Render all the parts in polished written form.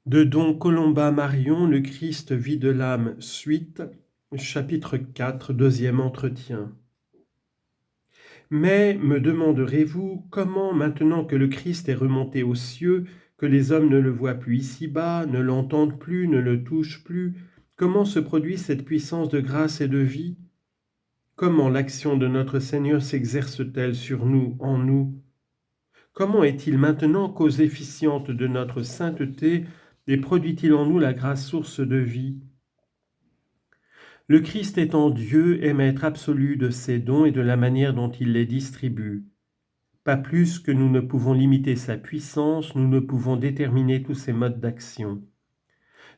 De Don Colomba Marion, le Christ vit de l'âme, suite, chapitre 4, deuxième entretien. Mais, me demanderez-vous, comment, maintenant que le Christ est remonté aux cieux, que les hommes ne le voient plus ici-bas, ne l'entendent plus, ne le touchent plus, comment se produit cette puissance de grâce et de vie? Comment l'action de notre Seigneur s'exerce-t-elle sur nous, en nous? Comment est-il maintenant cause efficiente de notre sainteté et produit-il en nous la grâce source de vie? Le Christ étant Dieu est maître absolu de ses dons et de la manière dont il les distribue. Pas plus que nous ne pouvons limiter sa puissance, nous ne pouvons déterminer tous ses modes d'action.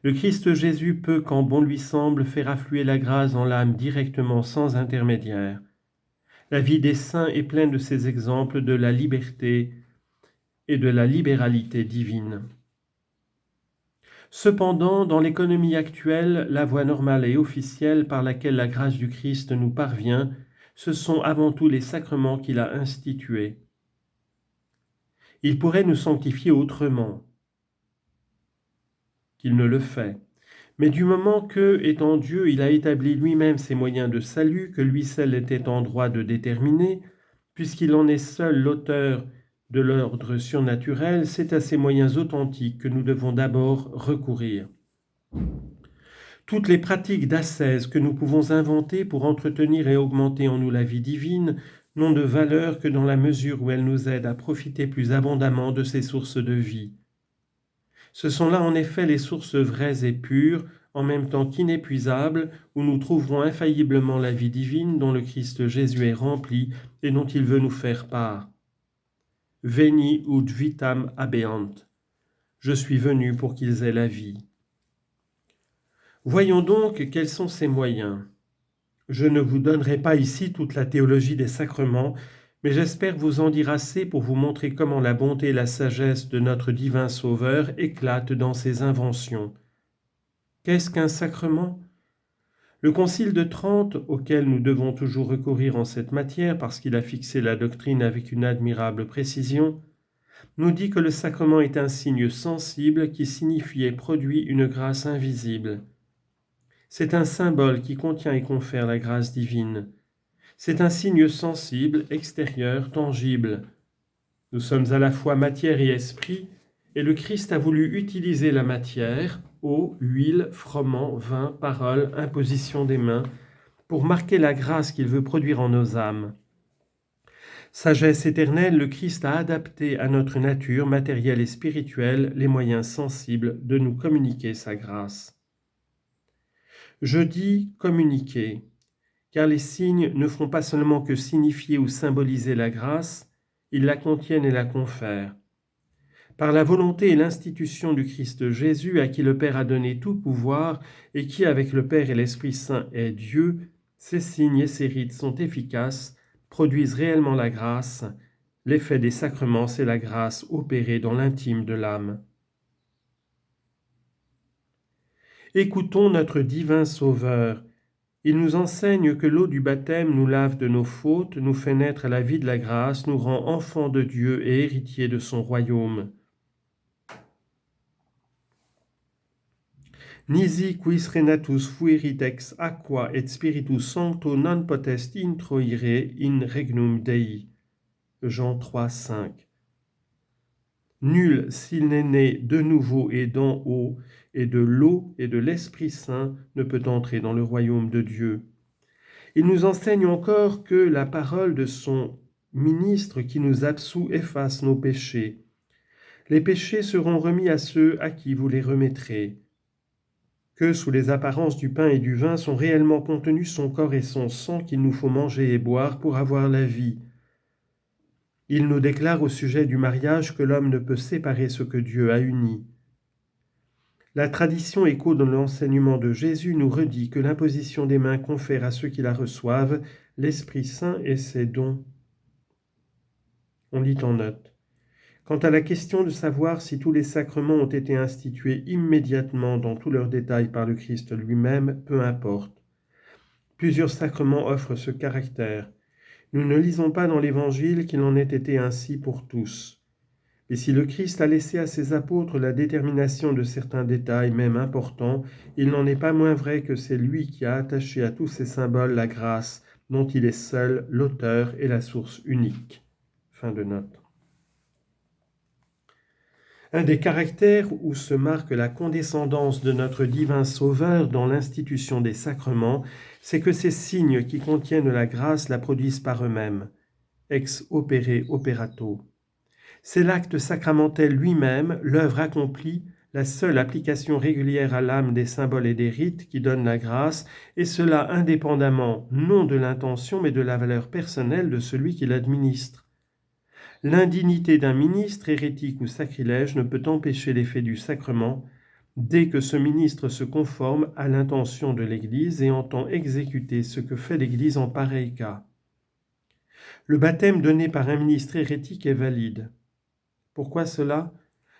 Le Christ Jésus peut, quand bon lui semble, faire affluer la grâce dans l'âme directement sans intermédiaire. La vie des saints est pleine de ces exemples de la liberté et de la libéralité divine. Cependant, dans l'économie actuelle, la voie normale et officielle par laquelle la grâce du Christ nous parvient, ce sont avant tout les sacrements qu'il a institués. Il pourrait nous sanctifier autrement qu'il ne le fait. Mais du moment que, étant Dieu, il a établi lui-même ses moyens de salut, que lui seul était en droit de déterminer, puisqu'il en est seul l'auteur de l'ordre surnaturel, c'est à ces moyens authentiques que nous devons d'abord recourir. Toutes les pratiques d'ascèse que nous pouvons inventer pour entretenir et augmenter en nous la vie divine n'ont de valeur que dans la mesure où elles nous aident à profiter plus abondamment de ces sources de vie. Ce sont là en effet les sources vraies et pures, en même temps qu'inépuisables, où nous trouverons infailliblement la vie divine dont le Christ Jésus est rempli et dont il veut nous faire part. Veni ut vitam habeant. Je suis venu pour qu'ils aient la vie. Voyons donc quels sont ces moyens. Je ne vous donnerai pas ici toute la théologie des sacrements, mais j'espère vous en dire assez pour vous montrer comment la bonté et la sagesse de notre divin Sauveur éclatent dans ses inventions. Qu'est-ce qu'un sacrement? Le Concile de Trente, auquel nous devons toujours recourir en cette matière parce qu'il a fixé la doctrine avec une admirable précision, nous dit que le sacrement est un signe sensible qui signifie et produit une grâce invisible. C'est un symbole qui contient et confère la grâce divine. C'est un signe sensible, extérieur, tangible. Nous sommes à la fois matière et esprit, et le Christ a voulu utiliser la matière, eau, huile, froment, vin, parole, imposition des mains, pour marquer la grâce qu'il veut produire en nos âmes. Sagesse éternelle, le Christ a adapté à notre nature matérielle et spirituelle les moyens sensibles de nous communiquer sa grâce. Je dis communiquer, car les signes ne font pas seulement que signifier ou symboliser la grâce, ils la contiennent et la confèrent. Par la volonté et l'institution du Christ Jésus, à qui le Père a donné tout pouvoir et qui, avec le Père et l'Esprit Saint, est Dieu, ces signes et ces rites sont efficaces, produisent réellement la grâce. L'effet des sacrements, c'est la grâce opérée dans l'intime de l'âme. Écoutons notre divin Sauveur. Il nous enseigne que l'eau du baptême nous lave de nos fautes, nous fait naître à la vie de la grâce, nous rend enfants de Dieu et héritiers de son royaume. Nisi quis renatus fuerit ex aqua et spiritus sancto non potest introire in regnum Dei. Jean 3, 5. Nul, s'il n'est né de nouveau et d'en haut, et de l'eau et de l'Esprit Saint, ne peut entrer dans le royaume de Dieu. Il nous enseigne encore que la parole de son ministre qui nous absout efface nos péchés. Les péchés seront remis à ceux à qui vous les remettrez. Que sous les apparences du pain et du vin sont réellement contenus son corps et son sang qu'il nous faut manger et boire pour avoir la vie. Il nous déclare au sujet du mariage que l'homme ne peut séparer ce que Dieu a uni. La tradition écho dans l'enseignement de Jésus nous redit que l'imposition des mains confère à ceux qui la reçoivent l'Esprit Saint et ses dons. On lit en note. Quant à la question de savoir si tous les sacrements ont été institués immédiatement dans tous leurs détails par le Christ lui-même, peu importe. Plusieurs sacrements offrent ce caractère. Nous ne lisons pas dans l'Évangile qu'il en ait été ainsi pour tous. Et si le Christ a laissé à ses apôtres la détermination de certains détails, même importants, il n'en est pas moins vrai que c'est lui qui a attaché à tous ces symboles la grâce dont il est seul l'auteur et la source unique. Fin de note. Un des caractères où se marque la condescendance de notre divin Sauveur dans l'institution des sacrements, c'est que ces signes qui contiennent la grâce la produisent par eux-mêmes, ex opere operato. C'est l'acte sacramentel lui-même, l'œuvre accomplie, la seule application régulière à l'âme des symboles et des rites qui donne la grâce, et cela indépendamment non de l'intention mais de la valeur personnelle de celui qui l'administre. L'indignité d'un ministre hérétique ou sacrilège ne peut empêcher l'effet du sacrement dès que ce ministre se conforme à l'intention de l'Église et entend exécuter ce que fait l'Église en pareil cas. Le baptême donné par un ministre hérétique est valide. Pourquoi cela ?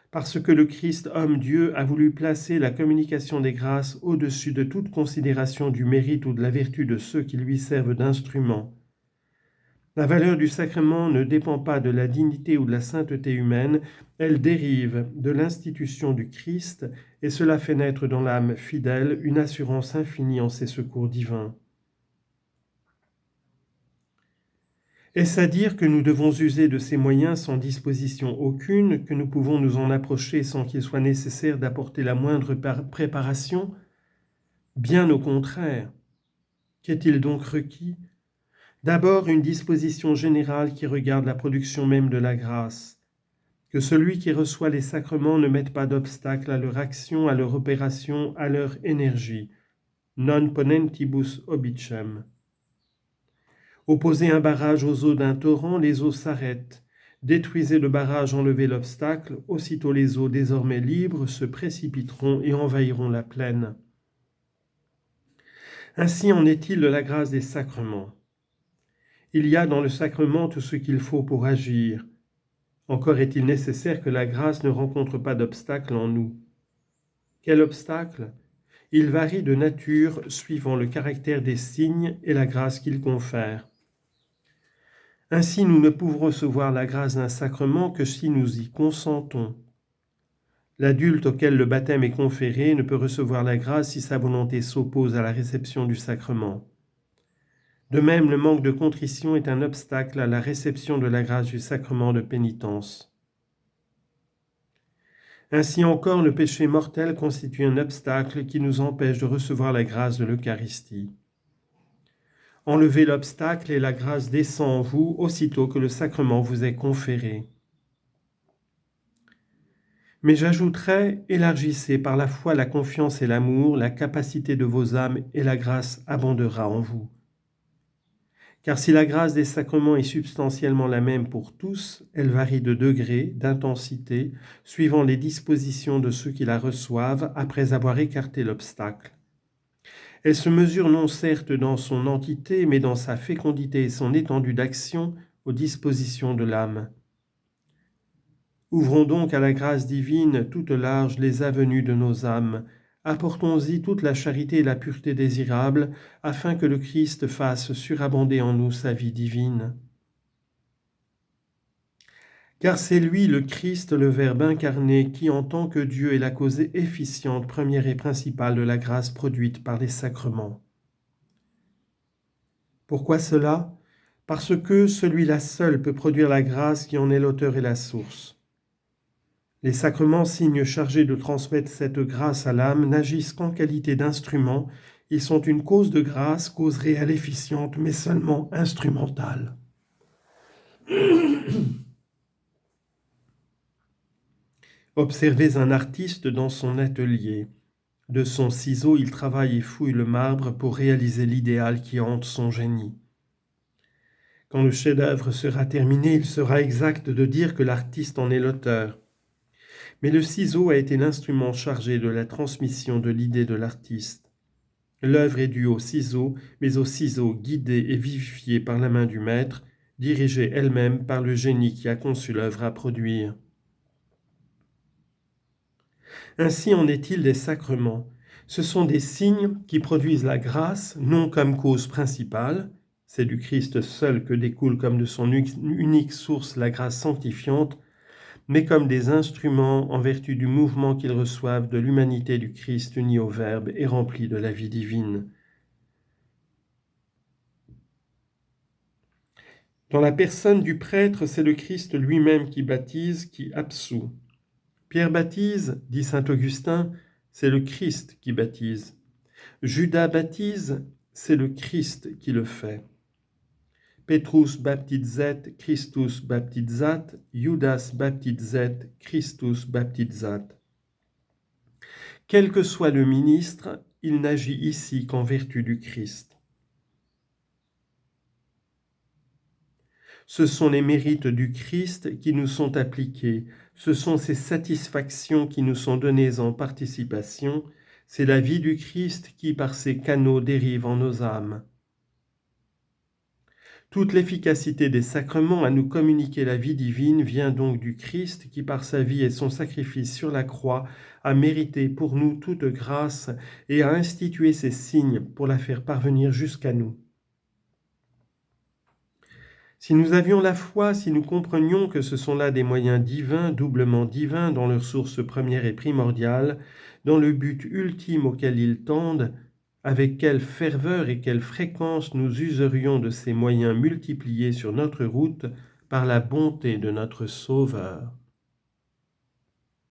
Parce que le Christ, homme-Dieu, a voulu placer la communication des grâces au-dessus de toute considération du mérite ou de la vertu de ceux qui lui servent d'instrument. La valeur du sacrement ne dépend pas de la dignité ou de la sainteté humaine, elle dérive de l'institution du Christ et cela fait naître dans l'âme fidèle une assurance infinie en ses secours divins. Est-ce à dire que nous devons user de ces moyens sans disposition aucune, que nous pouvons nous en approcher sans qu'il soit nécessaire d'apporter la moindre préparation ? Bien au contraire. Qu'est-il donc requis ? D'abord, une disposition générale qui regarde la production même de la grâce. Que celui qui reçoit les sacrements ne mette pas d'obstacle à leur action, à leur opération, à leur énergie. Non ponentibus obicem. Opposez un barrage aux eaux d'un torrent, les eaux s'arrêtent. Détruisez le barrage, enlevez l'obstacle, aussitôt les eaux désormais libres se précipiteront et envahiront la plaine. Ainsi en est-il de la grâce des sacrements. Il y a dans le sacrement tout ce qu'il faut pour agir. Encore est-il nécessaire que la grâce ne rencontre pas d'obstacle en nous. Quel obstacle ? Il varie de nature suivant le caractère des signes et la grâce qu'il confère. Ainsi, nous ne pouvons recevoir la grâce d'un sacrement que si nous y consentons. L'adulte auquel le baptême est conféré ne peut recevoir la grâce si sa volonté s'oppose à la réception du sacrement. De même, le manque de contrition est un obstacle à la réception de la grâce du sacrement de pénitence. Ainsi encore, le péché mortel constitue un obstacle qui nous empêche de recevoir la grâce de l'Eucharistie. Enlevez l'obstacle et la grâce descend en vous aussitôt que le sacrement vous est conféré. Mais j'ajouterai, élargissez par la foi, la confiance et l'amour, la capacité de vos âmes et la grâce abondera en vous. Car si la grâce des sacrements est substantiellement la même pour tous, elle varie de degré, d'intensité, suivant les dispositions de ceux qui la reçoivent après avoir écarté l'obstacle. Elle se mesure non certes dans son entité, mais dans sa fécondité et son étendue d'action aux dispositions de l'âme. Ouvrons donc à la grâce divine toute large les avenues de nos âmes, apportons-y toute la charité et la pureté désirables, afin que le Christ fasse surabonder en nous sa vie divine. Car c'est lui, le Christ, le Verbe incarné, qui en tant que Dieu est la cause efficiente, première et principale de la grâce produite par les sacrements. Pourquoi cela ? Parce que celui-là seul peut produire la grâce qui en est l'auteur et la source. Les sacrements, signes chargés de transmettre cette grâce à l'âme, n'agissent qu'en qualité d'instruments. Ils sont une cause de grâce, cause réelle efficiente, mais seulement instrumentale. Observez un artiste dans son atelier. De son ciseau, il travaille et fouille le marbre pour réaliser l'idéal qui hante son génie. Quand le chef-d'œuvre sera terminé, il sera exact de dire que l'artiste en est l'auteur. Mais le ciseau a été l'instrument chargé de la transmission de l'idée de l'artiste. L'œuvre est due au ciseau, mais au ciseau guidé et vivifié par la main du maître, dirigée elle-même par le génie qui a conçu l'œuvre à produire. Ainsi en est-il des sacrements. Ce sont des signes qui produisent la grâce, non comme cause principale, c'est du Christ seul que découle comme de son unique source la grâce sanctifiante, mais comme des instruments en vertu du mouvement qu'ils reçoivent de l'humanité du Christ unie au Verbe et remplis de la vie divine. Dans la personne du prêtre, c'est le Christ lui-même qui baptise, qui absout. Pierre baptise, dit saint Augustin, c'est le Christ qui baptise. Judas baptise, c'est le Christ qui le fait. Petrus baptizet, Christus baptizat, Judas baptizet, Christus baptizat. Quel que soit le ministre, il n'agit ici qu'en vertu du Christ. Ce sont les mérites du Christ qui nous sont appliqués, ce sont ses satisfactions qui nous sont données en participation, c'est la vie du Christ qui par ses canaux dérive en nos âmes. Toute l'efficacité des sacrements à nous communiquer la vie divine vient donc du Christ qui par sa vie et son sacrifice sur la croix a mérité pour nous toute grâce et a institué ces signes pour la faire parvenir jusqu'à nous. Si nous avions la foi, si nous comprenions que ce sont là des moyens divins, doublement divins, dont leur source première et primordiale, dans le but ultime auquel ils tendent, avec quelle ferveur et quelle fréquence nous userions de ces moyens multipliés sur notre route par la bonté de notre Sauveur.